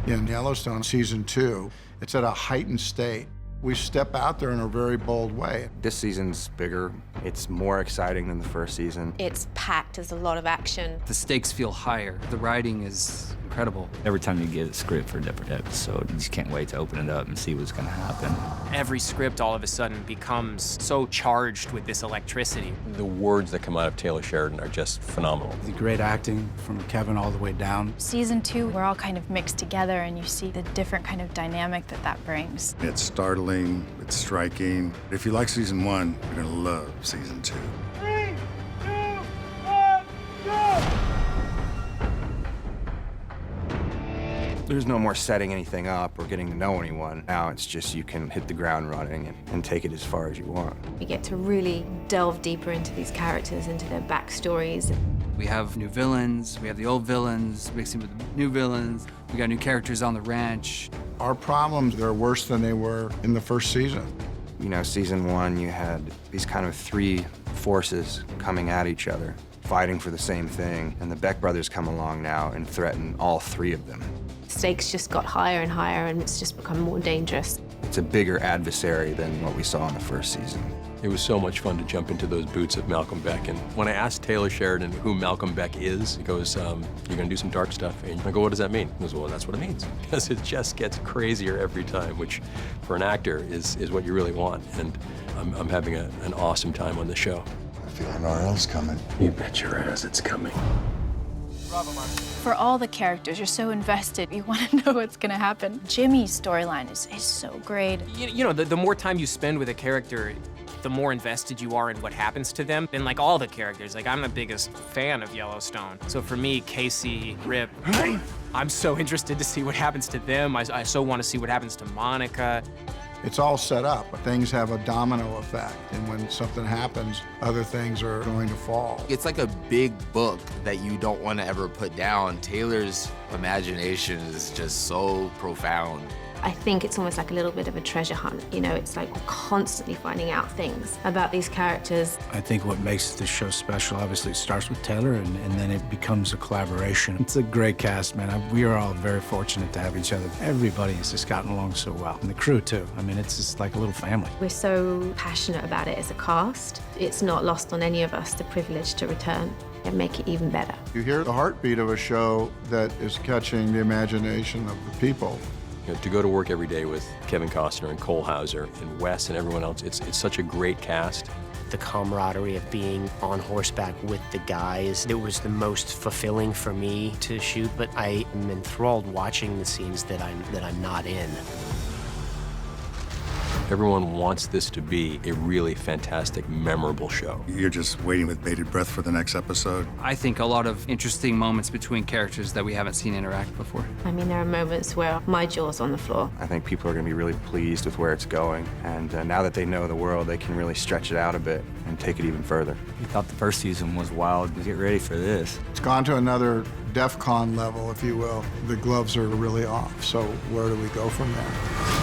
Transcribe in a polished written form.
In Yellowstone Season 2, it's at a heightened state. We step out there in a very bold way. This season's bigger. It's more exciting than the first season. It's packed, there's a lot of action. The stakes feel higher. The writing is incredible. Every time you get a script for a different episode, you just can't wait to open it up and see what's gonna happen. Every script all of a sudden becomes so charged with this electricity. The words that come out of Taylor Sheridan are just phenomenal. The great acting from Kevin all the way down. Season 2, we're all kind of mixed together and you see the different kind of dynamic that brings. It's startling, it's striking. If you like Season 1, you're gonna love Season 2. 3, 2, 1, go! There's no more setting anything up or getting to know anyone. Now it's just you can hit the ground running and take it as far as you want. You get to really delve deeper into these characters, into their backstories. We have new villains, we have the old villains mixing with the new villains. We got new characters on the ranch. Our problems, they're worse than they were in the first season. You know, Season 1, you had these kind of three forces coming at each other, fighting for the same thing. And the Beck brothers come along now and threaten all three of them. Stakes just got higher and higher, and it's just become more dangerous. It's a bigger adversary than what we saw in the first season. It was so much fun to jump into those boots of Malcolm Beck. And when I asked Taylor Sheridan who Malcolm Beck is, he goes, you're gonna do some dark stuff. And I go, what does that mean? He goes, well, that's what it means. Because it just gets crazier every time, which for an actor is what you really want. And I'm having an awesome time on the show. I feel an RL's coming. You bet your ass it's coming. For all the characters, you're so invested, you want to know what's going to happen. Jimmy's storyline is so great. You know, the more time you spend with a character, the more invested you are in what happens to them. And like all the characters, like I'm the biggest fan of Yellowstone. So for me, Casey, Rip, I'm so interested to see what happens to them. I so want to see what happens to Monica. It's all set up. Things have a domino effect, and when something happens, other things are going to fall. It's like a big book that you don't want to ever put down. Taylor's imagination is just so profound. I think it's almost like a little bit of a treasure hunt. You know, it's like constantly finding out things about these characters. I think what makes this show special, obviously, it starts with Taylor, and then it becomes a collaboration. It's a great cast, man. We are all very fortunate to have each other. Everybody has just gotten along so well, and the crew, too. I mean, it's just like a little family. We're so passionate about it as a cast. It's not lost on any of us, the privilege to return and make it even better. You hear the heartbeat of a show that is catching the imagination of the people. You know, to go to work every day with Kevin Costner and Cole Hauser and Wes and everyone else, it's such a great cast. The camaraderie of being on horseback with the guys, it was the most fulfilling for me to shoot, but I am enthralled watching the scenes that I'm not in. Everyone wants this to be a really fantastic, memorable show. You're just waiting with bated breath for the next episode. I think a lot of interesting moments between characters that we haven't seen interact before. I mean, there are moments where my jaw's on the floor. I think people are going to be really pleased with where it's going. And now that they know the world, they can really stretch it out a bit and take it even further. We thought the first season was wild. Get ready for this. It's gone to another DEF CON level, if you will. The gloves are really off, so where do we go from there?